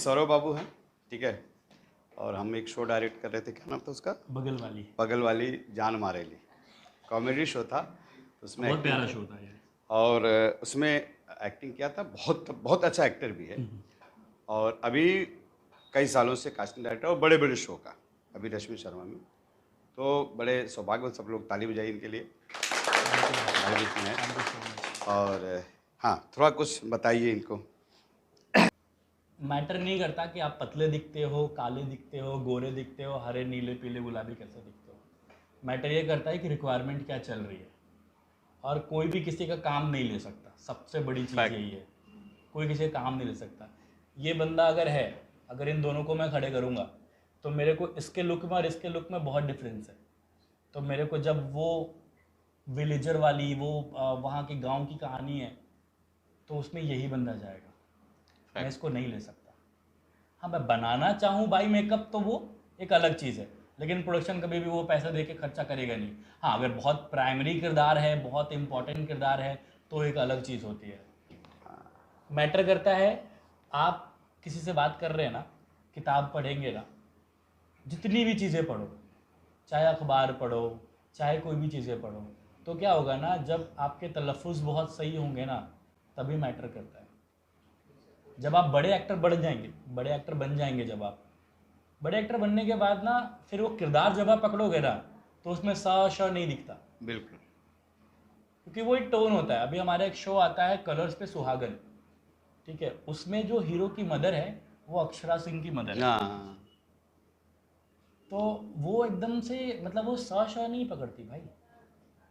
सौरभ बाबू हैं, ठीक है। और हम एक शो डायरेक्ट कर रहे थे, क्या नाम था उसका? बगल वाली जान मारेली। कॉमेडी शो था, उसमें बहुत प्यारा एक्टिंग शो था ये। और उसमें एक्टिंग किया था। बहुत बहुत अच्छा एक्टर भी है। और अभी कई सालों से कास्टिंग डायरेक्टर और बड़े बड़े शो का, अभी रश्मि शर्मा में। तो बड़े सौभाग्य, सब लोग ताली बजाइए इनके लिए, हमारे बीच में है। और हाँ, थोड़ा कुछ बताइए इनको। मैटर नहीं करता कि आप पतले दिखते हो, काले दिखते हो, गोरे दिखते हो, हरे नीले पीले गुलाबी कैसे दिखते हो। मैटर ये करता है कि रिक्वायरमेंट क्या चल रही है। और कोई भी किसी का काम नहीं ले सकता, सबसे बड़ी चीज़ Fact. यही है। कोई किसी का काम नहीं ले सकता। ये बंदा अगर है, अगर इन दोनों को मैं खड़े करूँगा तो मेरे को इसके लुक में और इसके लुक में बहुत डिफरेंस है। तो मेरे को जब वो विलेजर वाली वो वहाँ की गांव की कहानी है तो उसमें यही बंदा जाएगा। मैं इसको नहीं ले सकता। हाँ, मैं बनाना चाहूँ बाई मेकअप तो वो एक अलग चीज़ है, लेकिन प्रोडक्शन कभी भी वो पैसे दे के खर्चा करेगा नहीं। हाँ, अगर बहुत प्राइमरी किरदार है, बहुत इंपॉर्टेंट किरदार है तो एक अलग चीज़ होती है। मैटर करता है, आप किसी से बात कर रहे हैं ना, किताब पढ़ेंगे ना, जितनी भी चीज़ें पढ़ो, चाहे अखबार पढ़ो, चाहे कोई भी चीज़ें पढ़ो, तो क्या होगा ना, जब आपके तलफ़ुज़ बहुत सही होंगे ना, तभी मैटर करता है। जब आप बड़े एक्टर बढ़ जाएंगे, बड़े एक्टर बन जाएंगे, जब आप बड़े एक्टर बनने के बाद ना, फिर वो किरदार जब आप पकड़ोगे ना, तो उसमें स श नहीं दिखता। बिल्कुल। क्योंकि वो एक टोन होता है। अभी हमारा एक शो आता है कलर्स पे, सुहागन, ठीक है, उसमें जो हीरो की मदर है वो अक्षरा सिंह की मदर है। हाँ, तो वो एकदम से, मतलब वो स श नहीं पकड़ती भाई।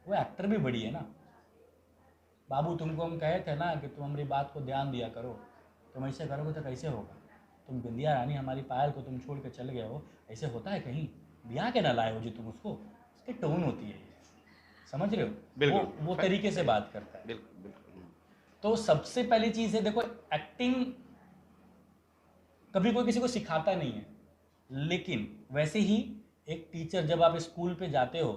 वो एक्टर भी बड़ी है ना। बाबू, तुमको हम कहे थे ना कि तुम हमारी बात को ध्यान दिया करो, तुम ऐसे करोगे तो कैसे होगा। तुम बिंदिया रानी हमारी पायल को तुम छोड़ के चल गए हो, ऐसे होता है कहीं? ब्याह के ना लाए हो जी तुम उसको। उसकी टोन होती है ये, समझ रहे हो? बिल्कुल। वो तरीके से बात करता है। बिल्कुल बिल्कुल। तो सबसे पहली चीज़ है, देखो, एक्टिंग कभी कोई किसी को सिखाता नहीं है, लेकिन वैसे ही एक टीचर, जब आप स्कूल पे जाते हो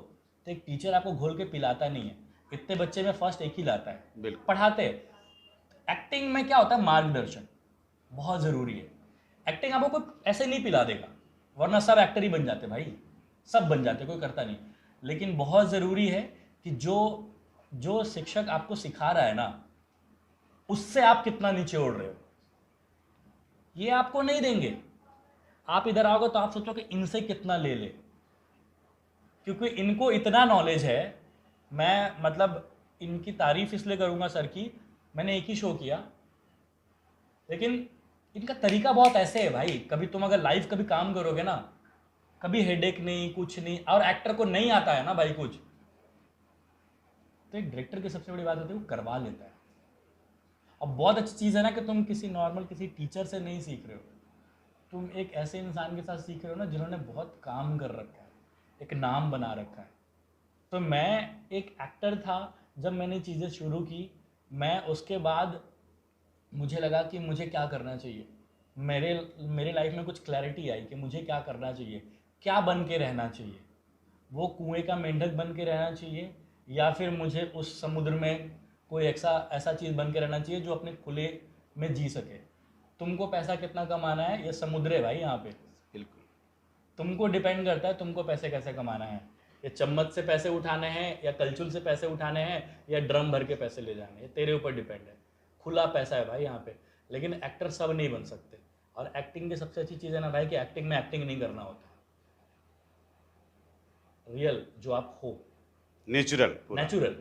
तो एक टीचर आपको घोल के पिलाता नहीं है। इतने बच्चे में फर्स्ट एक ही लाता है, बिल्कुल। पढ़ाते हैं। एक्टिंग में क्या होता है, मार्गदर्शन बहुत ज़रूरी है। एक्टिंग आपको कोई ऐसे नहीं पिला देगा, वरना सब एक्टर ही बन जाते भाई, सब बन जाते, कोई करता नहीं। लेकिन बहुत ज़रूरी है कि जो जो शिक्षक आपको सिखा रहा है ना, उससे आप कितना नीचे उड़ रहे हो, ये आपको नहीं देंगे। आप इधर आओगे तो आप सोचो कि इनसे कितना ले ले, क्योंकि इनको इतना नॉलेज है। मैं मतलब इनकी तारीफ इसलिए करूंगा सर की, मैंने एक ही शो किया, लेकिन इनका तरीका बहुत ऐसे है भाई। कभी तुम अगर लाइव कभी काम करोगे ना, कभी हेडेक नहीं, कुछ नहीं, और एक्टर को नहीं आता है ना भाई कुछ, तो एक डायरेक्टर की सबसे बड़ी बात होती है वो करवा लेता है। अब बहुत अच्छी चीज़ है ना कि तुम किसी नॉर्मल किसी टीचर से नहीं सीख रहे हो, तुम एक ऐसे इंसान के साथ सीख रहे हो ना जिन्होंने बहुत काम कर रखा है, एक नाम बना रखा है। तो मैं एक एक्टर था, जब मैंने चीज़ें शुरू की, मैं उसके बाद मुझे लगा कि मुझे क्या करना चाहिए। मेरे मेरे लाइफ में कुछ क्लैरिटी आई कि मुझे क्या करना चाहिए, क्या बन के रहना चाहिए। वो कुएं का मेंढक बन के रहना चाहिए, या फिर मुझे उस समुद्र में कोई ऐसा ऐसा चीज़ बन के रहना चाहिए जो अपने खुले में जी सके। तुमको पैसा कितना कमाना है, ये समुद्र है भाई यहाँ पे। बिल्कुल। तुमको डिपेंड करता है तुमको पैसे कैसे कमाना है। ये चम्मच से पैसे उठाने हैं, या कलछुल से पैसे उठाने हैं, या ड्रम भर के पैसे ले जाने हैं, ये तेरे ऊपर डिपेंड है। खुला पैसा है भाई यहाँ पे। लेकिन एक्टर सब नहीं बन सकते। और एक्टिंग की सबसे अच्छी चीज़ है ना भाई, कि एक्टिंग में एक्टिंग नहीं करना होता, रियल जो आप हो, नेचुरल। नेचुरल।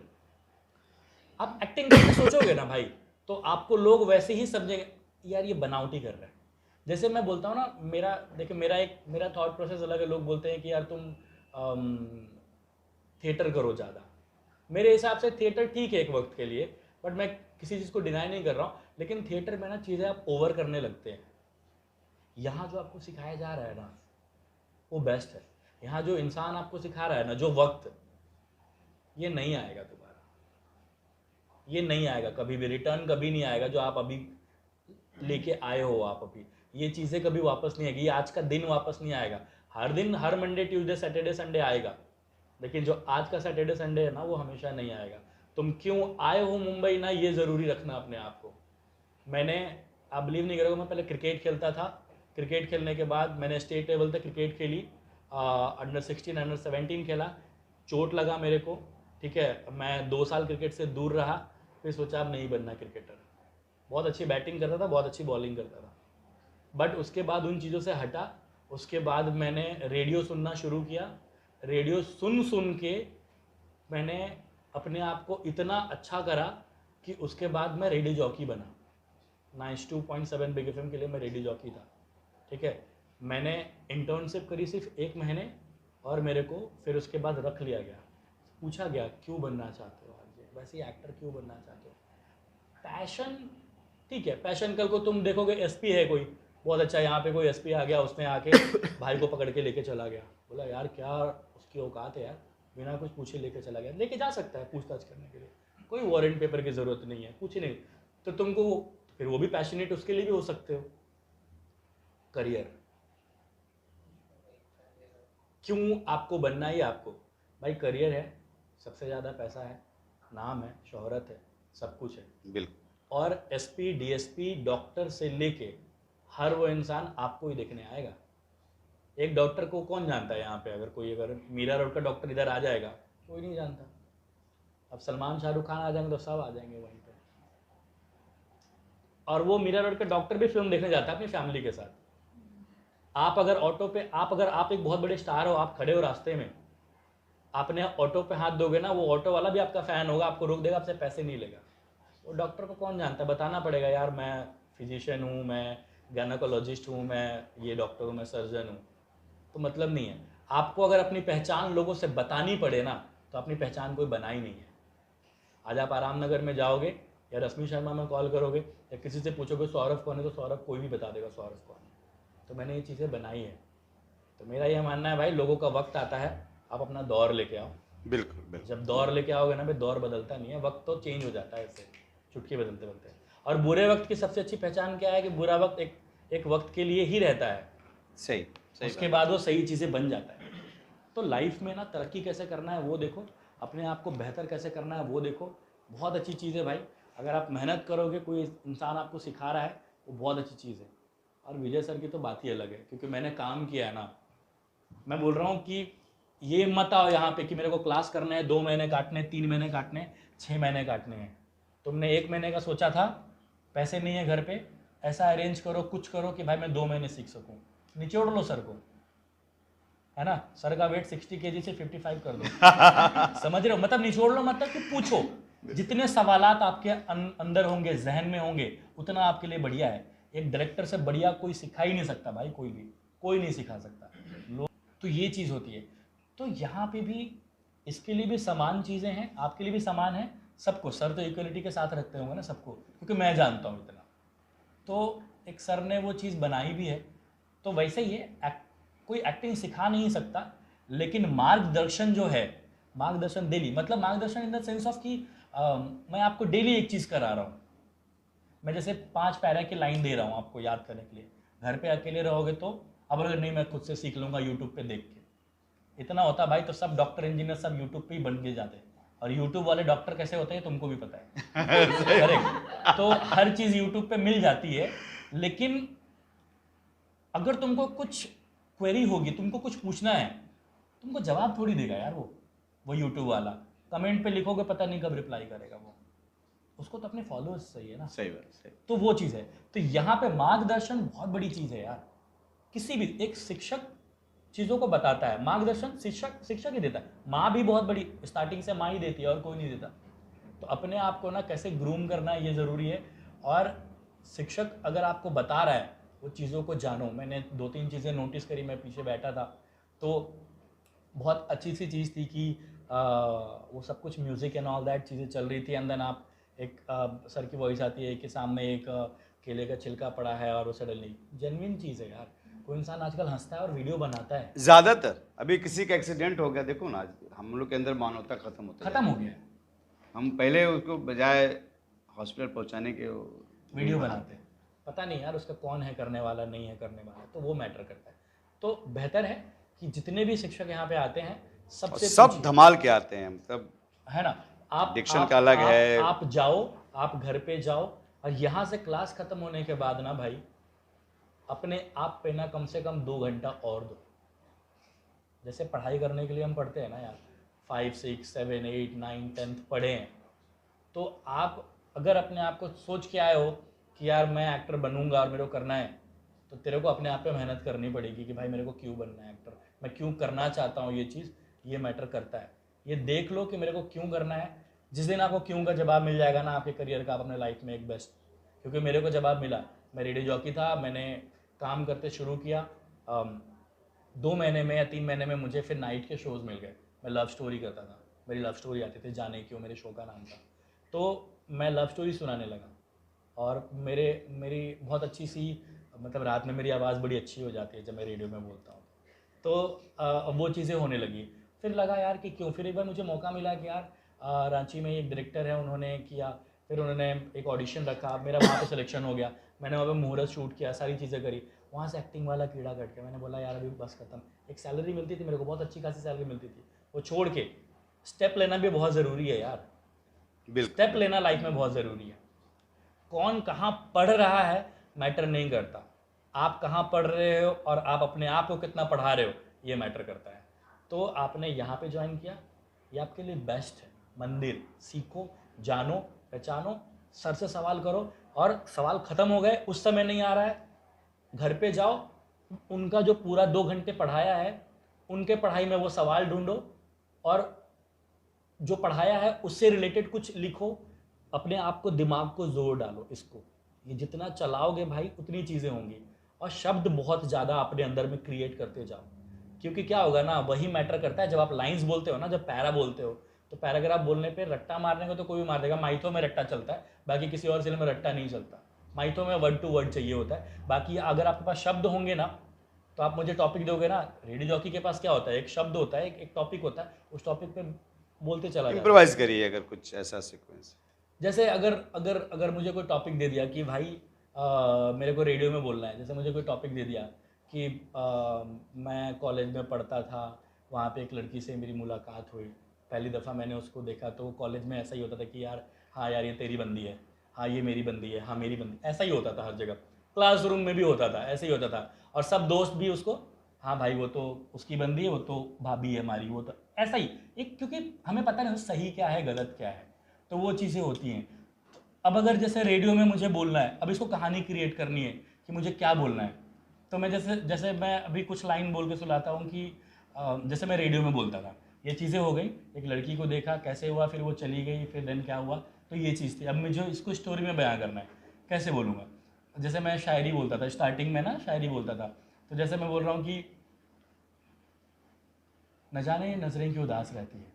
आप एक्टिंग करके सोचोगे ना भाई, तो आपको लोग वैसे ही समझेंगे, यार ये बनावटी कर रहा है। जैसे मैं बोलता हूँ ना, देखिए मेरा थॉट प्रोसेस अलग है। लोग बोलते हैं कि यार तुम थिएटर करो ज़्यादा। मेरे हिसाब से थिएटर ठीक है एक वक्त के लिए, बट मैं किसी चीज़ को डिनाई नहीं कर रहा हूँ। लेकिन थिएटर में ना चीज़ें आप ओवर करने लगते हैं। यहाँ जो आपको सिखाया जा रहा है ना, वो बेस्ट है। यहाँ जो इंसान आपको सिखा रहा है ना, जो वक्त, ये नहीं आएगा दोबारा, ये नहीं आएगा कभी भी, रिटर्न कभी नहीं आएगा। जो आप अभी लेके आए हो, आप अभी ये चीज़ें कभी वापस नहीं आएगी। ये आज का दिन वापस नहीं आएगा। हर दिन, हर मंडे ट्यूसडे सैटरडे संडे आएगा, लेकिन जो आज का सैटरडे संडे है ना, वो हमेशा नहीं आएगा। तुम क्यों आए हो मुंबई ना, ये ज़रूरी रखना अपने आप को। आप बिलीव नहीं करोगे, मैं पहले क्रिकेट खेलता था क्रिकेट खेलने के बाद मैंने स्टेट लेवल तक क्रिकेट खेली, अंडर 16 अंडर 17 खेला, चोट लगा मेरे को, ठीक है, मैं 2 साल क्रिकेट से दूर रहा, फिर सोचा अब नहीं बनना क्रिकेटर। बहुत अच्छी बैटिंग करता था, बहुत अच्छी बॉलिंग करता था, बट उसके बाद उन चीज़ों से हटा। उसके बाद मैंने रेडियो सुनना शुरू किया, रेडियो सुन सुन के मैंने अपने आप को इतना अच्छा करा कि उसके बाद मैं रेडियो जॉकी बना। 92.7 बिग एफएम के लिए मैं रेडियो जॉकी था, ठीक है। मैंने इंटर्नशिप करी सिर्फ 1 महीने और मेरे को फिर उसके बाद रख लिया गया। पूछा गया क्यों बनना चाहते हो आगे, वैसे ही एक्टर क्यों बनना चाहते हो? पैशन, ठीक है, पैशन कल को तुम देखोगे एसपी है कोई बहुत अच्छा, यहाँ पे कोई एसपी आ गया, उसने आके भाई को पकड़ के लेके चला गया, बोला यार क्या उसकी औकात है यार, बिना कुछ पूछे लेके चला गया, लेके जा सकता है पूछताछ करने के लिए, कोई वारंट पेपर की ज़रूरत नहीं है, कुछ नहीं, तो तुमको फिर वो भी पैशनेट उसके लिए भी हो सकते हो। करियर क्यों आपको बनना ही आपको, भाई करियर है, सबसे ज़्यादा पैसा है, नाम है, शोहरत है, सब कुछ है। बिल्कुल। और एसपी डीएसपी डॉक्टर से लेके हर वो इंसान आपको ही देखने आएगा। एक डॉक्टर को कौन जानता है यहाँ पे, अगर कोई अगर मीरा रोड का डॉक्टर इधर आ जाएगा, कोई नहीं जानता। अब सलमान शाहरुख खान आ जाएंगे तो सब आ जाएंगे वहीं पे, और वो मीरा रोड के डॉक्टर भी फिल्म देखने जाता है अपनी फैमिली के साथ। आप अगर ऑटो पे अगर आप एक बहुत बड़े स्टार हो, आप खड़े हो रास्ते में, आपने ऑटो पे हाथ दोगे ना, वो ऑटो वाला भी आपका फ़ैन होगा, आपको रोक देगा, आपसे पैसे नहीं लेगा। वो डॉक्टर को कौन जानता है, बताना पड़ेगा यार मैं फिजिशियन हूँ, मैं गायनेकोलॉजिस्ट हूँ, मैं ये डॉक्टर हूँ, मैं सर्जन हूँ, तो मतलब नहीं है। आपको अगर अपनी पहचान लोगों से बतानी पड़े ना, तो अपनी पहचान कोई बना ही नहीं है। आज आप आराम नगर में जाओगे या रश्मि शर्मा में कॉल करोगे या किसी से पूछोगे सौरभ कौन है, तो सौरभ कोई भी बता देगा सौरभ कौन है। तो मैंने ये चीज़ें बनाई है। तो मेरा ये मानना है भाई, लोगों का वक्त आता है, आप अपना दौर लेके आओ। बिल्कुल बिल्कुल। जब दौर लेके आओगे ना भाई, दौर बदलता नहीं है, वक्त तो चेंज हो जाता है ऐसे चुटकी बदलते बदलते। और बुरे वक्त की सबसे अच्छी पहचान क्या है कि बुरा वक्त एक वक्त के लिए ही रहता है, सही सही उसके बाद वो सही चीज़ें बन जाता है। तो लाइफ में ना तरक्की कैसे करना है वो देखो, अपने आप को बेहतर कैसे करना है वो देखो, बहुत अच्छी चीज़ है भाई। अगर आप मेहनत करोगे, कोई इंसान आपको सिखा रहा है, वो बहुत अच्छी चीज़ है। और विजय सर की तो बात ही अलग है, क्योंकि मैंने काम किया है ना। मैं बोल रहा हूँ कि ये मत आओ यहाँ पे कि मेरे को क्लास करना है, 2 महीने काटने, 3 महीने काटने, 6 महीने काटने हैं। तुमने 1 महीने का सोचा था, पैसे नहीं है घर पे, ऐसा अरेंज करो, कुछ करो कि भाई मैं 2 महीने सीख सकूँ, निचोड़ लो सर को, है ना। सर का वेट 60 kg से 55 कर दो। समझ रहे हो, मतलब निचोड़ लो, मतलब कि पूछो, जितने सवालात आपके अंदर होंगे, जहन में होंगे, उतना आपके लिए बढ़िया है। एक डायरेक्टर से बढ़िया कोई सिखा ही नहीं सकता भाई, कोई नहीं सिखा सकता लोग। तो ये चीज़ होती है। तो यहाँ पे भी इसके लिए भी समान चीज़ें हैं, आपके लिए भी समान है, सबको। सर तो इक्वलिटी के साथ रखते होंगे ना सबको, क्योंकि मैं जानता हूँ इतना। तो एक सर ने वो चीज़ बनाई भी है। तो वैसे ही कोई एक्टिंग सिखा नहीं सकता, लेकिन मार्गदर्शन जो है, मार्गदर्शन डेली, मतलब मार्गदर्शन इन द सेंस ऑफ कि मैं आपको डेली एक चीज़ करा रहा हूँ। मैं जैसे 5 पैरा की लाइन दे रहा हूँ आपको याद करने के लिए। घर पे अकेले रहोगे तो, अब अगर नहीं मैं खुद से सीख लूँगा यूट्यूब पे देख के, इतना होता भाई तो सब डॉक्टर इंजीनियर सब यूट्यूब पे ही बन के जाते। और यूट्यूब वाले डॉक्टर कैसे होते हैं तुमको भी पता है। करेक्ट। तो हर चीज़ यूट्यूब पे मिल जाती है, लेकिन अगर तुमको कुछ क्वेरी होगी, तुमको कुछ पूछना है, तुमको जवाब थोड़ी देगा यार वो यूट्यूब वाला। कमेंट पे लिखोगे, पता नहीं कब रिप्लाई करेगा वो, उसको तो अपने फॉलोअर्स चाहिए ना। सही बात, सही। तो वो चीज़ है। तो यहाँ पे मार्गदर्शन बहुत बड़ी चीज़ है यार। किसी भी एक शिक्षक चीज़ों को बताता है, मार्गदर्शन शिक्षक ही देता है। माँ भी बहुत बड़ी स्टार्टिंग से माँ ही देती है और कोई नहीं देता। तो अपने आप को ना कैसे ग्रूम करना है ये ज़रूरी है। और शिक्षक अगर आपको बता रहा है, वो चीज़ों को जानो। मैंने 2-3 चीज़ें नोटिस करी, मैं पीछे बैठा था तो बहुत अच्छी सी चीज़ थी कि वो सब कुछ म्यूज़िक एंड ऑल दैट चीज़ें चल रही थी, एंड देन आप एक सर की वॉइस आती है कि सामने एक केले का छिलका पड़ा है, और वो सडनली जेन्युइन चीज़ है यार। कोई इंसान आजकल हंसता है और वीडियो बनाता है। ज़्यादातर अभी किसी का एक्सीडेंट हो गया, देखो ना, हम लोग के अंदर मानवता खत्म हो गया है। हम पहले उसको बजाय हॉस्पिटल पहुंचाने के वीडियो बनाते हैं, पता नहीं यार उसका कौन है करने वाला, नहीं है करने वाला, तो वो मैटर करता है। तो बेहतर है कि जितने भी शिक्षक यहाँ पे आते हैं सबसे सब धमाल के आते हैं, मतलब है ना। आप डिक्शन का अलग है। आप जाओ, आप घर पे जाओ, और यहाँ से क्लास खत्म होने के बाद ना भाई, अपने आप पे ना कम से कम 2 घंटा और दो। जैसे पढ़ाई करने के लिए हम पढ़ते हैं ना यार, 5 6 7 8 9 10th पढ़े हैं, तो आप अगर अपने आप को सोच के आए हो कि यार मैं एक्टर बनूंगा और मेरे को करना है, तो तेरे को अपने आप पे मेहनत करनी पड़ेगी कि भाई मेरे को क्यों बनना है एक्टर, मैं क्यों करना चाहता हूँ ये चीज़, ये मैटर करता है। ये देख लो कि मेरे को क्यों करना है। जिस दिन आपको क्यों का जवाब मिल जाएगा ना आपके करियर का, आप अपने लाइफ में एक बेस्ट। क्योंकि मेरे को जवाब मिला, मैं रेडियो जॉकी था, मैंने काम करते शुरू किया, 2 महीने में या 3 महीने में मुझे फिर नाइट के शोज़ मिल गए। मैं लव स्टोरी करता था, मेरी लव स्टोरी आती थी, जाने क्यों मेरे शो का नाम था। तो मैं लव स्टोरी सुनाने लगा और मेरी बहुत अच्छी सी, मतलब रात में मेरी आवाज़ बड़ी अच्छी हो जाती है जब मैं रेडियो में बोलता हूँ। तो वो चीज़ें होने लगी। फिर लगा यार कि क्यों, फिर एक बार मुझे मौका मिला कि यार रांची में एक डायरेक्टर है, उन्होंने किया, फिर उन्होंने एक ऑडिशन रखा, मेरा वहाँ पे सिलेक्शन हो गया, मैंने वहाँ पे मुहूर्त शूट किया, सारी चीज़ें करी। वहाँ से एक्टिंग वाला कीड़ा कट गया, मैंने बोला यार अभी बस खत्म। एक सैलरी मिलती थी मेरे को, बहुत अच्छी खासी सैलरी मिलती थी, वो छोड़ के स्टेप लेना भी बहुत ज़रूरी है यार। बिल्कुल स्टेप लेना लाइफ में बहुत ज़रूरी है। कौन कहाँ पढ़ रहा है मैटर नहीं करता, आप कहाँ पढ़ रहे हो और आप अपने आप को कितना पढ़ा रहे हो ये मैटर करता है। तो आपने यहाँ पे ज्वाइन किया, ये आपके लिए बेस्ट है। मंदिर सीखो, जानो, पहचानो, सर से सवाल करो, और सवाल ख़त्म हो गए, उस समय नहीं आ रहा है, घर पे जाओ, उनका जो पूरा 2 घंटे पढ़ाया है उनके पढ़ाई में वो सवाल ढूंढो, और जो पढ़ाया है उससे रिलेटेड कुछ लिखो, अपने आप को, दिमाग को जोर डालो। इसको ये जितना चलाओगे भाई उतनी चीज़ें होंगी, और शब्द बहुत ज़्यादा अपने अंदर में क्रिएट करते जाओ। क्योंकि क्या होगा ना, वही मैटर करता है। जब आप लाइंस बोलते हो ना, जब पैरा बोलते हो, तो पैराग्राफ बोलने पे रट्टा मारने को तो कोई भी मार देगा, माइथो में रट्टा चलता है, बाकी किसी और सिल में रट्टा नहीं चलता। माइथो में वर्ड टू वर्ड चाहिए होता है। बाकी अगर आपके पास शब्द होंगे ना, तो आप मुझे टॉपिक दोगे ना, रेडियो जॉकी के पास क्या होता है, एक शब्द होता है, एक टॉपिक होता है, उस टॉपिक पे बोलते चला जाता है। इम्प्रोवाइज करिए अगर कुछ ऐसा सीक्वेंस। जैसे अगर अगर अगर मुझे कोई टॉपिक दे दिया कि भाई मेरे को रेडियो में बोलना है, जैसे मुझे कोई टॉपिक दे दिया कि मैं कॉलेज में पढ़ता था, वहाँ पे एक लड़की से मेरी मुलाकात हुई, पहली दफ़ा मैंने उसको देखा, तो कॉलेज में ऐसा ही होता था कि यार हाँ यार ये तेरी बंदी है, हाँ ये मेरी बंदी है, हाँ मेरी बंदी, ऐसा ही होता था हर जगह। क्लासरूम में भी होता था, ऐसे ही होता था, और सब दोस्त भी उसको, हाँ भाई वो तो उसकी बंदी है, वो तो भाभी है हमारी, वो तो ऐसा ही एक, क्योंकि हमें पता नहीं सही क्या है गलत क्या है, तो वो चीज़ें होती हैं। अब अगर जैसे रेडियो में मुझे बोलना है, अब इसको कहानी क्रिएट करनी है कि मुझे क्या बोलना है, तो मैं जैसे जैसे मैं अभी कुछ लाइन बोल के सुनाता हूँ कि जैसे मैं रेडियो में बोलता था, ये चीज़ें हो गई, एक लड़की को देखा, कैसे हुआ, फिर वो चली गई, फिर देन क्या हुआ, तो ये चीज़ थी। अब मुझे इसको स्टोरी में बयां करना है, कैसे बोलूँगा। जैसे मैं शायरी बोलता था स्टार्टिंग में ना, शायरी बोलता था, तो जैसे मैं बोल रहा हूँ कि न जाने नज़रें क्यों उदास रहती है,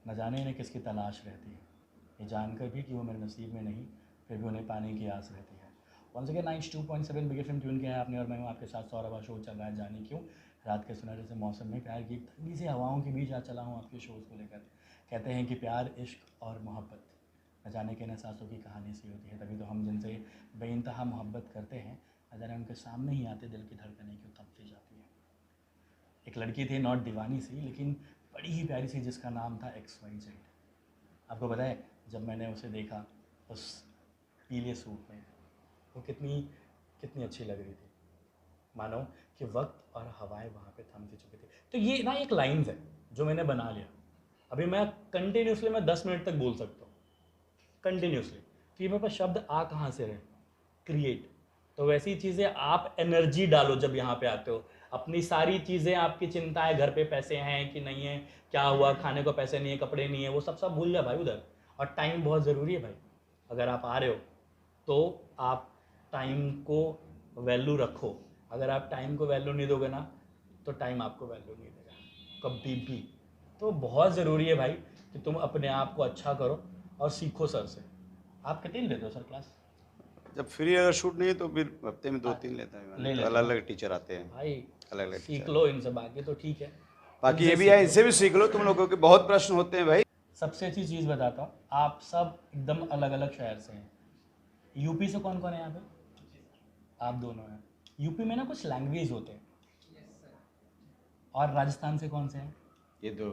न जाने इन्हें किसकी तलाश रहती है, ये जानकर भी कि वो मेरे नसीब में नहीं, फिर भी उन्हें पाने की आस रहती है। Once again 92.7 big FM tune किया है आपने, और मैं हूँ आपके साथ सौरभ। शो चल रहा है जाने क्यों, रात के सुनहरे से मौसम में प्यार की ठंडी सी हवाओं के बीच आज चला हूँ आपके शोज़ को लेकर। कहते हैं कि प्यार, इश्क और मोहब्बत न जाने के एहसासों की कहानी सी होती है, तभी तो हम जिनसे बेइंतहा मोहब्बत करते हैं, न जाने उनके सामने ही आते दिल की धड़कनें क्यों थम सी जाती है। एक लड़की थी, नॉट दीवानी सी, लेकिन बड़ी ही प्यारी सी, जिसका नाम था XYZ। आपको पता है जब मैंने उसे देखा उस पीले सूट में, वो कितनी कितनी अच्छी लग रही थी, मानो कि वक्त और हवाएं वहाँ पे थम सी चुकी थी। तो ये ना एक लाइन्स है जो मैंने बना लिया, अभी मैं कंटिन्यूसली मैं 10 मिनट तक बोल सकता हूँ कंटिन्यूसली। तो ये मेरे पास शब्द आ कहाँ से रहे, क्रिएट। तो वैसी चीज़ें आप एनर्जी डालो जब यहाँ पे आते हो, अपनी सारी चीज़ें, आपकी चिंता है घर पे पैसे हैं कि नहीं है, क्या हुआ, खाने को पैसे नहीं है, कपड़े नहीं है, वो सब सब भूल जाए भाई उधर। और टाइम बहुत ज़रूरी है भाई, अगर आप आ रहे हो तो आप टाइम को वैल्यू रखो। अगर आप टाइम को वैल्यू नहीं दोगे ना, तो टाइम आपको वैल्यू नहीं देगा कभी भी। तो बहुत ज़रूरी है भाई कि तुम अपने आप को अच्छा करो और सीखो सर से। आप कितने लेते हो सर क्लास? जब फ्री अगर शूट नहीं है तो फिर हफ्ते में 2-3 लेता है, ले तो लेते अलग हो ना अलग टीचर आते हैं, भाई, अलग अलग सीख टीचर। लो इनसे, बाकी तो ठीक है, बाकी ये इनसे भी है, सीख लो। इनसे भी सीख लो तुम लोगों के, बहुत प्रश्न होते हैं भाई। सबसे अच्छी चीज़ बताता हूँ, आप सब एकदम अलग अलग शहर से हैं। यूपी से कौन कौन है यहाँ पे? आप दोनों हैं। यूपी में ना कुछ लैंग्वेज होते हैं, और राजस्थान से कौन से हैं? ये दो।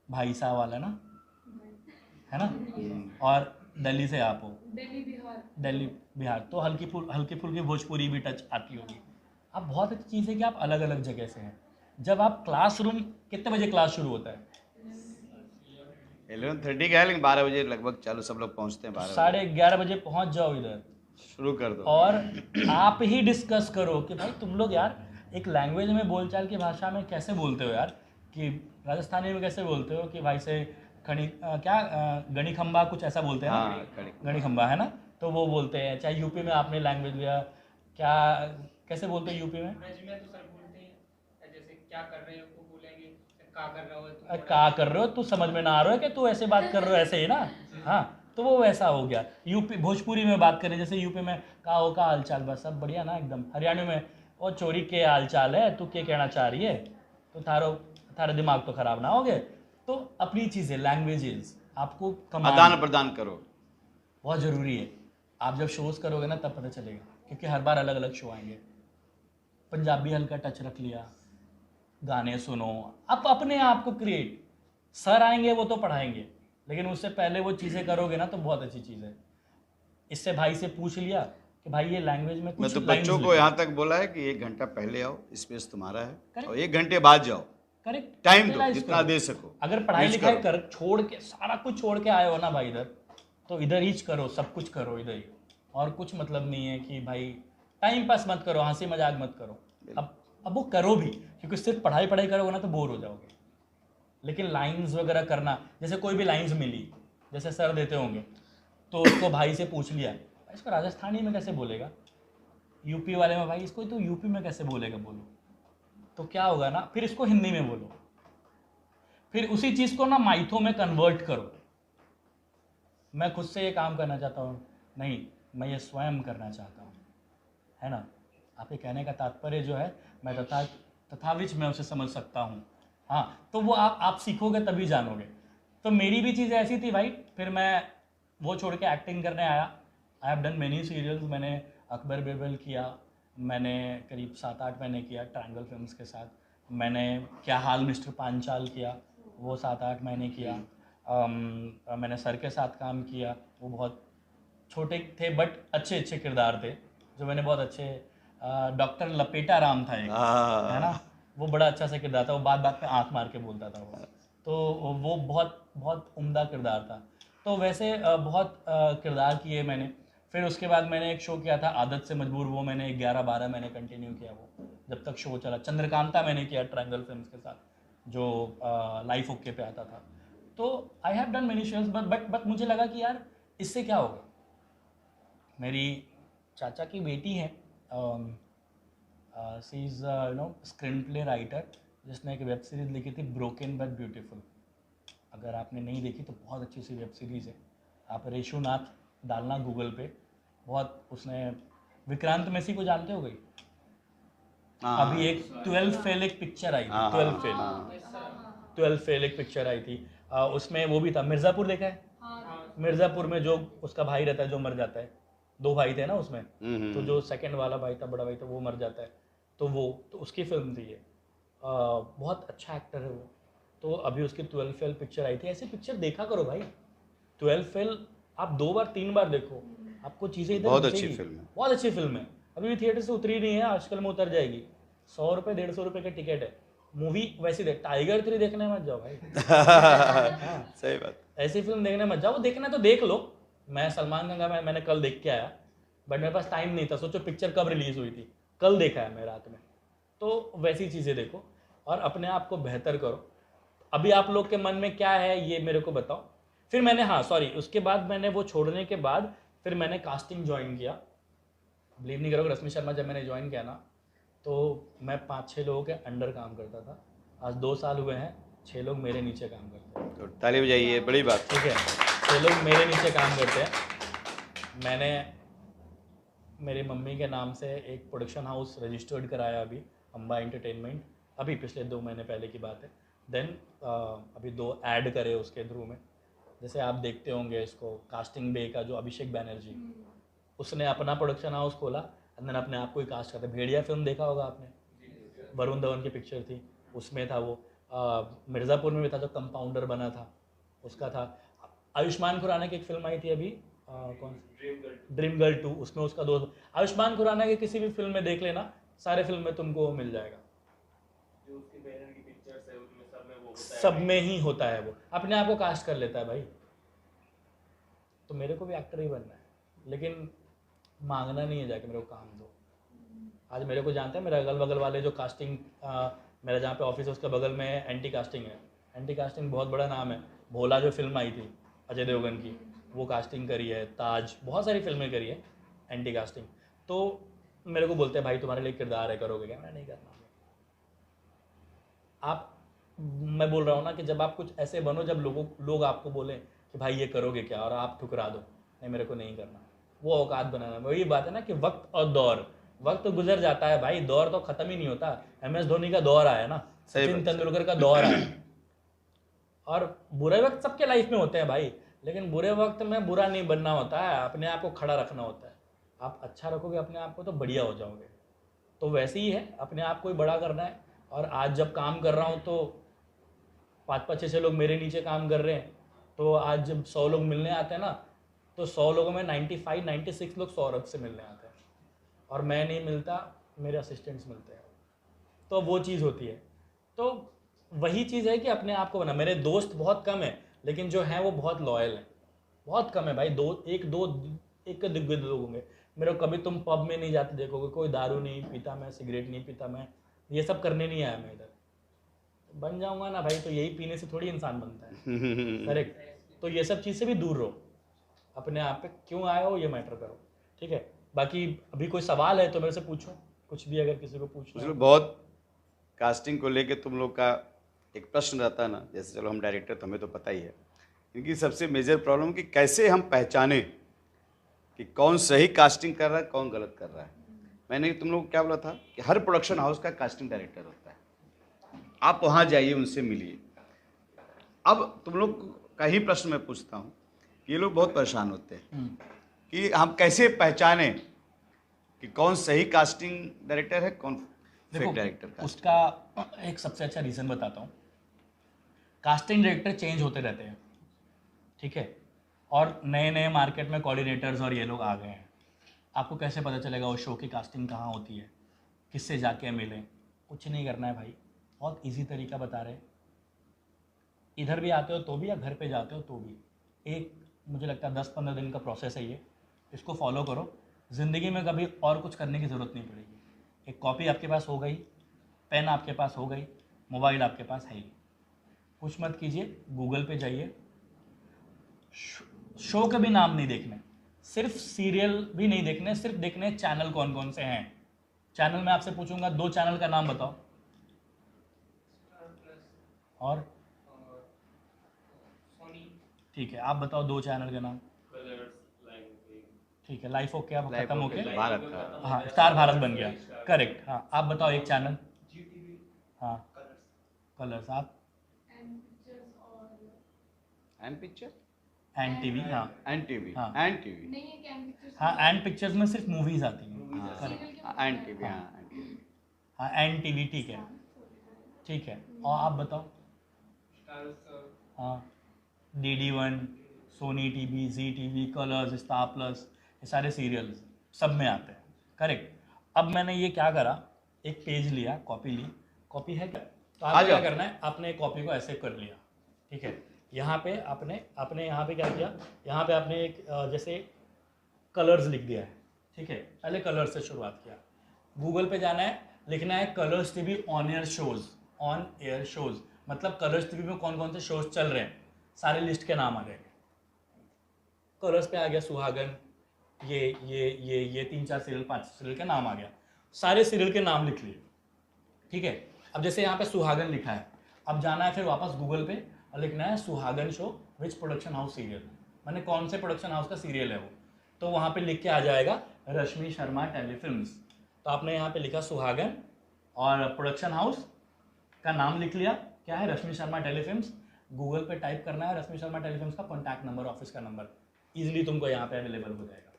भाई साहब वाला ना, है ना? और दिल्ली से आप हो? दिल्ली बिहार। तो हल्की फुल्की भोजपुरी भी टच आती होगी, आप बहुत अच्छी चीज़ है कि आप अलग अलग जगह से हैं। जब आप क्लासरूम, कितने बजे क्लास शुरू होता है? 11:30 का है, लेकिन 12 बजे लगभग चालू, सब लोग पहुंचते हैं 12 बजे। 11:30 बजे पहुंच जाओ इधर शुरू कर दो। और आप ही डिस्कस करो कि भाई तुम लोग यार एक लैंग्वेज में, बोलचाल की भाषा में कैसे बोलते हो यार, कि राजस्थानी में कैसे बोलते हो कि भाई से गणी खंबा कुछ ऐसा बोलते हैं ना, हाँ, गणी खंबा है ना, तो वो बोलते हैं। चाहे यूपी में आपने लैंग्वेज लिया, क्या कैसे बोलते हैं यूपी में? में तो सर बोलते हैं जैसे क्या कर रहे हो तो बोलेंगे का कर रहे हो तुम, क्या कर रहे हो, तू समझ में ना आ रहा है कि तू ऐसे बात कर रहे हो, ऐसे ही ना। हाँ, तो वो वैसा हो गया। यूपी भोजपुरी में बात करें, जैसे यूपी में का हो का हाल चाल, बस सब बढ़िया ना एकदम। हरियाणा में वो चोरी के हाल चाल है, तू क्या कहना चाह रही है, तो थारा दिमाग तो खराब ना हो गए। तो अपनी चीज़ें, लैंग्वेजेस आपको आदान प्रदान करो। बहुत ज़रूरी है। आप जब शोज़ करोगे ना तब पता चलेगा, क्योंकि हर बार अलग अलग शो आएंगे। पंजाबी हल्का टच रख लिया, गाने सुनो, आप अपने आप को क्रिएट। सर आएंगे वो तो पढ़ाएंगे, लेकिन उससे पहले वो चीज़ें करोगे ना तो बहुत अच्छी चीज़ है। इससे भाई से पूछ लिया कि भाई ये लैंग्वेज में मैं कुछ तो बच्चों को यहाँ तक बोला है कि 1 घंटा पहले आओ, स्पेस तुम्हारा है, Correct. और 1 घंटे बाद जाओ। करेक्ट, टाइम दो, जितना दे सको। अगर पढ़ाई यूज लिखाई करो। कर छोड़ के, सारा कुछ छोड़ के आए हो ना भाई इधर, तो इधर ही करो, सब कुछ करो इधर ही। और कुछ मतलब नहीं है कि भाई टाइम पास मत करो, हंसी मजाक मत करो। अब वो करो भी, क्योंकि सिर्फ पढ़ाई पढ़ाई करोगे ना तो बोर हो जाओगे। लेकिन लाइंस वगैरह करना, जैसे कोई भी लाइंस मिली, जैसे सर देते होंगे, तो उसको भाई से पूछ लिया, भाई इसको राजस्थानी में कैसे बोलेगा, यूपी वाले में भाई इसको तो यूपी में कैसे बोलेगा, बोलो। तो क्या होगा ना, फिर इसको हिंदी में बोलो, फिर उसी चीज़ को ना माइथो में कन्वर्ट करो। मैं खुद से ये काम करना चाहता हूँ, नहीं, मैं ये स्वयं करना चाहता हूँ, है ना। आपके कहने का तात्पर्य जो है, मैं तथाविच मैं उसे समझ सकता हूँ। हाँ, तो वो आप सीखोगे तभी जानोगे। तो मेरी भी चीज़ ऐसी थी भाई, फिर मैं वो छोड़ के एक्टिंग करने आया। I have done many serials. मैंने अकबर बिरबल किया, मैंने करीब 7-8 महीने किया ट्रायंगल फिल्म्स के साथ। मैंने क्या हाल मिस्टर पांचाल किया, वो 7-8 महीने किया। मैंने सर के साथ काम किया, वो बहुत छोटे थे बट अच्छे अच्छे किरदार थे जो मैंने बहुत अच्छे। डॉक्टर लपेटा राम था एक, है ना, वो बड़ा अच्छा सा किरदार था। वो बात बात पे आंख मार के बोलता था वो, तो वो बहुत बहुत उम्दा किरदार था। तो वैसे बहुत किरदार किए मैंने। फिर उसके बाद मैंने एक शो किया था आदत से मजबूर, वो मैंने 11-12 महीने कंटिन्यू किया, वो जब तक शो चला। चंद्रकांता मैंने किया ट्रायंगल फिल्म्स के साथ, जो लाइफ ओके पे आता था। तो आई have done many shows, but मुझे लगा कि यार इससे क्या होगा। मेरी चाचा की बेटी है, सी इज़ स्क्रीन प्ले राइटर, जिसने एक वेब सीरीज़ लिखी थी ब्रोकन बट ब्यूटीफुल। अगर आपने नहीं देखी तो बहुत अच्छी सी वेब सीरीज़ है। आप रेशु नाथ डालना गूगल पे, बहुत उसने, विक्रांत मेसी को जानते हो गई, अभी एक 12 फेल एक पिक्चर आई थी, 12 फेल एक पिक्चर आई थी, उसमें वो भी था। मिर्ज़ापुर देखा है? मिर्ज़ापुर में जो उसका भाई रहता है जो मर जाता है, 2 भाई थे ना उसमें, तो जो सेकंड वाला भाई था, बड़ा भाई था, वो मर जाता है, तो उसकी फिल्म थी ये। बहुत अच्छा एक्टर है वो। तो अभी उसकी 12 फेल पिक्चर आई थी। ऐसी पिक्चर देखा करो भाई, 12 फेल आप 2 बार 3 बार देखो, आपको चीज़ें इधर बहुत अच्छी फिल्म है, बहुत अच्छी फिल्म है। अभी भी थिएटर से उतरी नहीं है, आजकल में उतर जाएगी। 100 रुपये 150 रुपये का टिकट है। मूवी वैसी देख, टाइगर 3 देखने मत जाओ भाई। हाँ, सही बात। ऐसी फिल्म देखने मत जाओ, देखना तो देख लो। मैं सलमान खान का मैंने कल देख के आया, बट मेरे पास टाइम नहीं था। सोचो पिक्चर कब रिलीज हुई थी, कल देखा है मैं रात में। तो वैसी चीज़ें देखो और अपने आप को बेहतर करो। अभी आप लोग के मन में क्या है ये मेरे को बताओ। फिर मैंने, हाँ सॉरी, उसके बाद मैंने वो छोड़ने के बाद फिर मैंने कास्टिंग ज्वाइन किया। बिलीव नहीं करोगे, रश्मि शर्मा जब मैंने ज्वाइन किया ना, तो मैं 5-6 लोगों के अंडर काम करता था। आज 2 साल हुए हैं, 6 लोग मेरे नीचे काम करते हैं। तो ताली बजाइए, बड़ी बात। ठीक है, 6 लोग मेरे नीचे काम करते हैं। मैंने मेरी मम्मी के नाम से एक प्रोडक्शन हाउस रजिस्टर्ड कराया अभी, अंबा एंटरटेनमेंट, अभी पिछले 2 महीने पहले की बात है। देन अभी 2 ऐड करे उसके थ्रू में। जैसे आप देखते होंगे इसको, कास्टिंग बे का जो अभिषेक बैनर्जी, उसने अपना प्रोडक्शन हाउस खोला, एंड देन अपने आप को ही कास्ट करता। भेड़िया फिल्म देखा होगा आपने, वरुण धवन की पिक्चर थी, उसमें था वो। मिर्ज़ापुर में भी था, जो कंपाउंडर बना था, उसका था। आयुष्मान खुराना की एक फिल्म आई थी अभी, कौन, ड्रीम गर्ल 2, उसमें उसका दोस्त। आयुष्मान खुराना की किसी भी फिल्म में देख लेना, सारे फिल्म में तुमको वो मिल जाएगा। जो उसकी बैनर की पिक्चर्स है उनमें सब में वो होता है। सब में ही होता है, वो अपने आप को कास्ट कर लेता है भाई। तो मेरे को भी एक्टर ही बनना है, लेकिन मांगना नहीं है जाके मेरे को काम दो। आज मेरे को जानते हैं, मेरे अगल बगल वाले जो कास्टिंग, मेरा जहाँ पे ऑफिस है उसके बगल में एंटी कास्टिंग है। एंटी कास्टिंग बहुत बड़ा नाम है। भोला जो फिल्म आई थी अजय देवगन की, वो कास्टिंग करी है। ताज, बहुत सारी फिल्में करी है एंटी कास्टिंग। तो मेरे को बोलते हैं भाई तुम्हारे लिए किरदार है, करोगे क्या? मैं नहीं करना। आप, मैं बोल रहा हूँ ना कि जब आप कुछ ऐसे बनो जब लोग आपको बोलें कि भाई ये करोगे क्या, और आप ठुकरा दो, नहीं मेरे को नहीं करना, वो औकात बनाना। वही बात है ना कि वक्त और दौर, वक्त तो गुजर जाता है भाई, दौर तो खत्म ही नहीं होता। MS धोनी का दौर आया ना, सही सचिन बात, तेंदुलकर का दौर आया। और बुरे वक्त सबके लाइफ में होते हैं भाई, लेकिन बुरे वक्त में बुरा नहीं बनना होता है, अपने आप को खड़ा रखना होता है। आप अच्छा रखोगे अपने आप को तो बढ़िया हो जाओगे। तो वैसे ही है, अपने आप को ही बड़ा करना है। और आज जब काम कर रहा हूँ तो 5-5 6 लोग मेरे नीचे काम कर रहे हैं। तो आज जब 100 लोग मिलने आते हैं ना, तो 100 लोगों में 95-96 लोग सौरभ से मिलने आते हैं, और मैं नहीं मिलता, मेरे असिस्टेंट्स मिलते हैं। तो वो चीज़ होती है। तो वही चीज़ है कि अपने आप को बना। मेरे दोस्त बहुत कम है, लेकिन जो हैं वो बहुत लॉयल हैं। बहुत कम है भाई, एक दिग्गज लोग होंगे। मेरे को कभी तुम पब में नहीं जाते देखोगे, कोई दारू नहीं पीता मैं, सिगरेट नहीं पीता मैं, ये सब करने नहीं आया मैं इधर। बन जाऊंगा ना भाई, तो यही पीने से थोड़ी इंसान बनता है। करेक्ट। तो ये सब चीज़ से भी दूर रहो, अपने आप पे क्यों आए हो ये मैटर करो, ठीक है। बाकी अभी कोई सवाल है तो मेरे से पूछो, कुछ भी अगर किसी को पूछना मतलब है। बहुत कास्टिंग को लेके तुम लोग का एक प्रश्न रहता है ना, जैसे चलो हम डायरेक्टर तो हमें तो पता ही है, इनकी सबसे मेजर प्रॉब्लम कि कैसे हम पहचाने कि कौन सही कास्टिंग कर रहा है, कौन गलत कर रहा है। मैंने तुम लोग को क्या बोला था कि हर प्रोडक्शन हाउस का कास्टिंग डायरेक्टर होता है, आप वहाँ जाइए, उनसे मिलिए। अब तुम लोग का ही प्रश्न मैं पूछता हूँ कि ये लोग बहुत परेशान होते हैं कि हम कैसे पहचाने कि कौन सही कास्टिंग डायरेक्टर है, कौन देखो, फेक डायरेक्टर का। उसका एक सबसे अच्छा रीज़न बताता हूँ। कास्टिंग डायरेक्टर चेंज होते रहते हैं, ठीक है, और नए नए मार्केट में कोऑर्डिनेटर्स और ये लोग आ गए हैं। आपको कैसे पता चलेगा वो शो की कास्टिंग कहाँ होती है, किससे जाके मिलें? कुछ नहीं करना है भाई, बहुत इजी तरीका बता रहे हैं। इधर भी आते हो तो भी, या घर पे जाते हो तो भी, एक मुझे लगता है 10-15 दिन का प्रोसेस है ये, इसको फॉलो करो। ज़िंदगी में कभी और कुछ करने की ज़रूरत नहीं पड़ेगी। एक कॉपी आपके पास हो गई, पेन आपके पास हो गई, मोबाइल आपके पास है ही, कुछ मत कीजिए, गूगल पे जाइए। शो के भी नाम नहीं देखने, सिर्फ सीरियल भी नहीं देखने, सिर्फ देखने चैनल कौन कौन से हैं। चैनल में आपसे पूछूंगा 2 चैनल का नाम बताओ, स्टार प्लस और और सोनी। ठीक है, आप बताओ 2 चैनल के नाम। Colours live. ठीक है, लाइफ ओके, अब Life खत्म okay, होके भारत का। हाँ, स्टार भारत बन गया, करेक्ट। हाँ, आप बताओ एक चैनल। GTV हाँ, कलर्स। कलर्स। आप एंड पिक्चर्स और एंड पिक्चर, एंड टीवी। हाँ एंड टीवी, हाँ। एंड टीवी, नहीं है कैम पिक्चर्स। हाँ, एंड पिक्चर्स में सिर्फ मूवीज आती हैं, करेक्ट। एंड टीवी, हाँ एंड टीवी। हाँ, एंड टीवी, ठीक है, ठीक है। और आप बताओ। स्टार हाँ, DD1, सोनी टीवी, जी टीवी, कलर्स, स्टार प्लस, ये सारे सीरियल्स सब में आते हैं, करेक्ट। अब मैंने ये क्या करा, एक पेज लिया, कॉपी ली, कॉपी है क्या, तो आ आपको क्या जाओ। करना है, आपने कॉपी को ऐसे कर लिया, ठीक है। यहाँ पे आपने यहाँ पे क्या किया, यहाँ पे आपने एक जैसे कलर्स लिख दिया है, ठीक है। पहले कलर्स से शुरुआत किया, गूगल पे जाना है, लिखना है Colors TV on air shows, on air shows मतलब कलर्स टीवी में कौन कौन से शोज चल रहे हैं, सारे लिस्ट के नाम आ जाएंगे। कलर्स पे आ गया सुहागन, ये 3-4 सीरियल, 5 सीरियल के नाम आ गया, सारे सीरियल के नाम लिख लिए, ठीक है। अब जैसे यहाँ पे सुहागन लिखा है, अब जाना है फिर वापस गूगल पे और लिखना है सुहागन show which production house serial, मैंने कौन से प्रोडक्शन हाउस का सीरियल है वो, तो वहाँ पे लिख के आ जाएगा रश्मि शर्मा टेलीफिल्म्स। तो आपने यहाँ पे लिखा सुहागन और प्रोडक्शन हाउस का नाम लिख लिया, क्या है, रश्मि शर्मा टेलीफिल्म्स। गूगल पे टाइप करना है रश्मि शर्मा टेलीफिल्म्स का कॉन्टैक्ट नंबर, ऑफिस का नंबर, ईजिली तुमको यहाँ पे अवेलेबल हो जाएगा,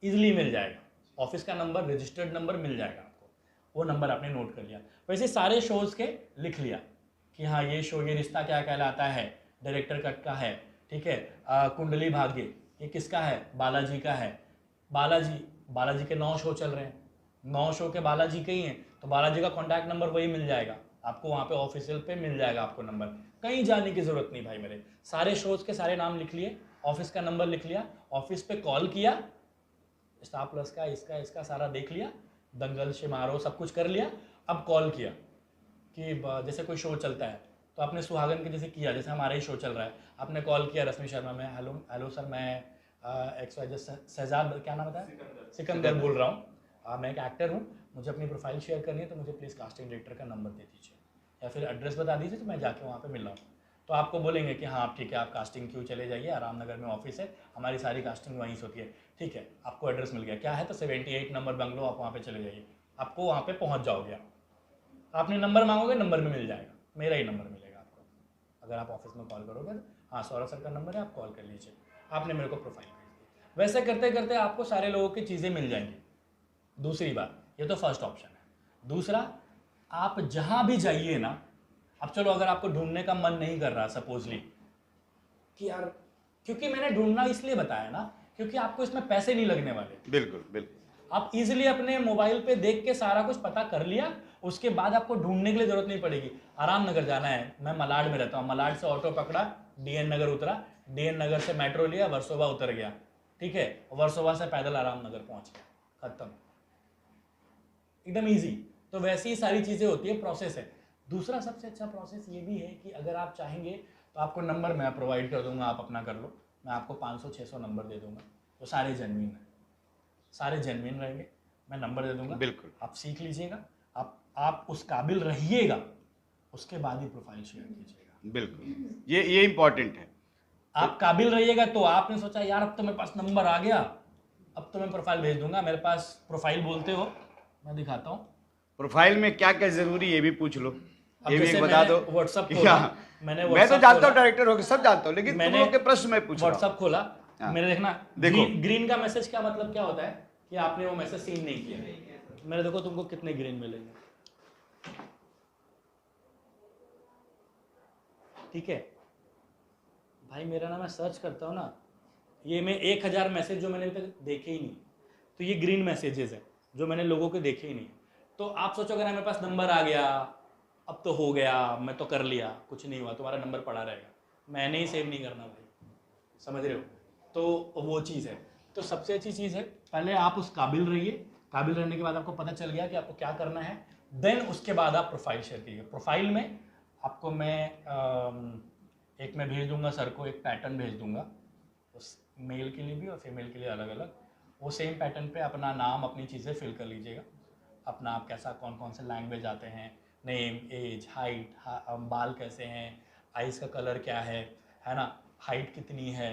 ईजिली मिल जाएगा। ऑफिस का नंबर, रजिस्टर्ड नंबर मिल जाएगा आपको, वो नंबर आपने नोट कर लिया। वैसे सारे शोज़ के लिख लिया कि हाँ ये शो, ये रिश्ता क्या कहलाता है, डायरेक्टर कट का है, ठीक है। कुंडली भाग्य ये किसका है, बालाजी का है, बालाजी के 9 शो चल रहे हैं, 9 शो के बालाजी के ही हैं तो बालाजी का कॉन्टैक्ट नंबर वही मिल जाएगा आपको, वहाँ पे ऑफिशियल पे मिल जाएगा आपको नंबर, कहीं जाने की ज़रूरत नहीं भाई मेरे। सारे शोज़ के सारे नाम लिख लिए, ऑफिस का नंबर लिख लिया, ऑफिस पे कॉल किया, स्टार प्लस का इसका सारा देख लिया, दंगल शिमारो सब कुछ कर लिया। अब कॉल किया कि जैसे कोई शो चलता है तो आपने सुहागन के जैसे किया, जैसे हमारा ही शो चल रहा है, आपने कॉल किया रश्मि शर्मा में, हेलो सर मैं शहजाद क्या नाम बताया, सिकंदर बोल रहा हूँ, मैं एक एक्टर हूँ, मुझे अपनी प्रोफाइल शेयर करनी है तो मुझे प्लीज़ कास्टिंग डायरेक्टर का नंबर दे दीजिए या फिर एड्रेस बता दीजिए तो मैं जाके वहाँ पे मिल रहा हूँ। तो आपको बोलेंगे कि हाँ आप ठीक है, आप कास्टिंग क्यों चले जाइए, आराम नगर में ऑफिस है, हमारी सारी कास्टिंग वहीं से होती है। ठीक है, आपको एड्रेस मिल गया, क्या है तो 78 नंबर बंगलो, आप वहाँ पे चले जाइए, आपको वहाँ पे पहुँच जाओगे। आपने नंबर मांगोगे, नंबर में मिल जाएगा, मेरा ही नंबर मिलेगा आपको। अगर आप ऑफिस में कॉल करोगे तो हाँ सौरभ सर का नंबर है, आप कॉल कर लीजिए, आपने मेरे को प्रोफाइल भेज दी। वैसे करते करते आपको सारे लोगों की चीज़ें मिल जाएंगी। दूसरी बात, ये तो फर्स्ट ऑप्शन है। दूसरा, आप जहाँ भी जाइए ना, अब चलो अगर आपको ढूंढने का मन नहीं कर रहा सपोजली कि यार, क्योंकि मैंने ढूंढना इसलिए बताया ना क्योंकि आपको इसमें पैसे नहीं लगने वाले। बिल्कुल बिल्कुल। आप इजीली अपने मोबाइल पे देख के सारा कुछ पता कर लिया, उसके बाद आपको ढूंढने के लिए जरूरत नहीं पड़ेगी। आराम नगर जाना है, मैं मलाड में रहता हूँ, मलाड से ऑटो पकड़ा, डीएन नगर उतरा, डीएन नगर से मेट्रो लिया, वर्सोवा उतर गया, ठीक है, वर्सोवा से पैदल आराम नगर पहुंच गया, खत्म, एकदम ईजी। तो वैसी ही सारी चीज़ें होती है, प्रोसेस है। दूसरा सबसे अच्छा प्रोसेस ये भी है कि अगर आप चाहेंगे तो आपको नंबर मैं प्रोवाइड कर दूंगा, आप अपना कर लो, मैं आपको 500-600 नंबर दे दूंगा, तो सारे जेन्युइन हैं, सारे जेन्युइन रहेंगे, मैं नंबर दे दूंगा, बिल्कुल। आप सीख लीजिएगा, आप उस काबिल रहिएगा, उसके बाद ही प्रोफाइल शेयर कीजिएगा। बिल्कुल, ये इम्पोर्टेंट है। आप काबिल रहिएगा तो आपने सोचा यार अब तो मेरे पास नंबर आ गया, अब तो मैं प्रोफाइल भेज दूंगा, मेरे पास प्रोफाइल बोलते हो, मैं दिखाता हूँ प्रोफाइल में क्या क्या जरूरी है ये भी पूछ लो, अब ये भी जैसे बता दो। मैंने WhatsApp कि खोला, हाँ, मैंने मैं तो WhatsApp जानता खोला, हूँ डायरेक्टर होकर, सब जानता हूँ, लेकिन तुम मैंने लोग के प्रश्न में पूछ रहा हूँ। WhatsApp खोला, हाँ। मेरे देखना देखो। ग्रीन का मैसेज का मतलब क्या होता है कि आपने वो मैसेज सीन नहीं किया। मेरे देखो तुमको कितने ग्रीन मिलेंगे, ठीक है भाई, मेरा ना मैं सर्च करता हूँ ना, ये मैं 1000 मैसेज जो मैंने अभी तक देखे ही नहीं, तो ये ग्रीन मैसेजेस है जो मैंने लोगों के देखे ही नहीं। तो आप सोचोगे ना मेरे पास नंबर आ गया, अब तो हो गया, मैं तो कर लिया, कुछ नहीं हुआ, तुम्हारा नंबर पड़ा रहेगा, मैंने ही सेव नहीं करना भाई, समझ रहे हो। तो वो चीज़ है, तो सबसे अच्छी चीज़ है पहले आप उस काबिल रहिए, काबिल रहने के बाद आपको पता चल गया कि आपको क्या करना है, देन उसके बाद आप प्रोफाइल शेयर कीजिए। प्रोफाइल में आपको मैं एक मैं भेज दूंगा सर को, एक पैटर्न भेज दूंगा, उस मेल के लिए भी और फीमेल के लिए अलग अलग, वो सेम पैटर्न पे अपना नाम अपनी चीज़ें फिल कर लीजिएगा, अपना आप कैसा कौन कौन से लैंग्वेज आते हैं, नेम, एज, हाइट, बाल कैसे हैं, आइज़ का कलर क्या है ना, हाइट कितनी है,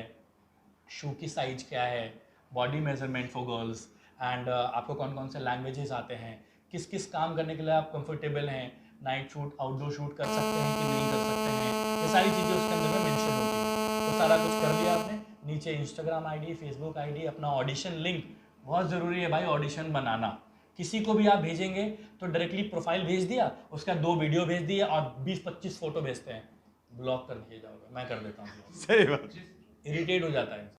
शू की साइज क्या है, body measurement for girls, and आपको कौन कौन से लैंग्वेजेस आते हैं, किस किस काम करने के लिए आप कंफर्टेबल हैं, नाइट शूट आउटडोर शूट कर सकते हैं कि नहीं कर सकते हैं, ये सारी चीज़ें उसके अंदर में मेंशन होती है। तो सारा कुछ कर लिया आपने, नीचे इंस्टाग्राम आईडी, फेसबुक आईडी, अपना ऑडिशन लिंक, बहुत ज़रूरी है भाई ऑडिशन बनाना। किसी को भी आप भेजेंगे तो डायरेक्टली प्रोफाइल भेज दिया, उसका 2 वीडियो भेज दिया और 20-25 फोटो भेजते हैं, ब्लॉक कर दिए जाओगे, मैं कर देता हूँ, सही बात। इरिटेट हो जाता है।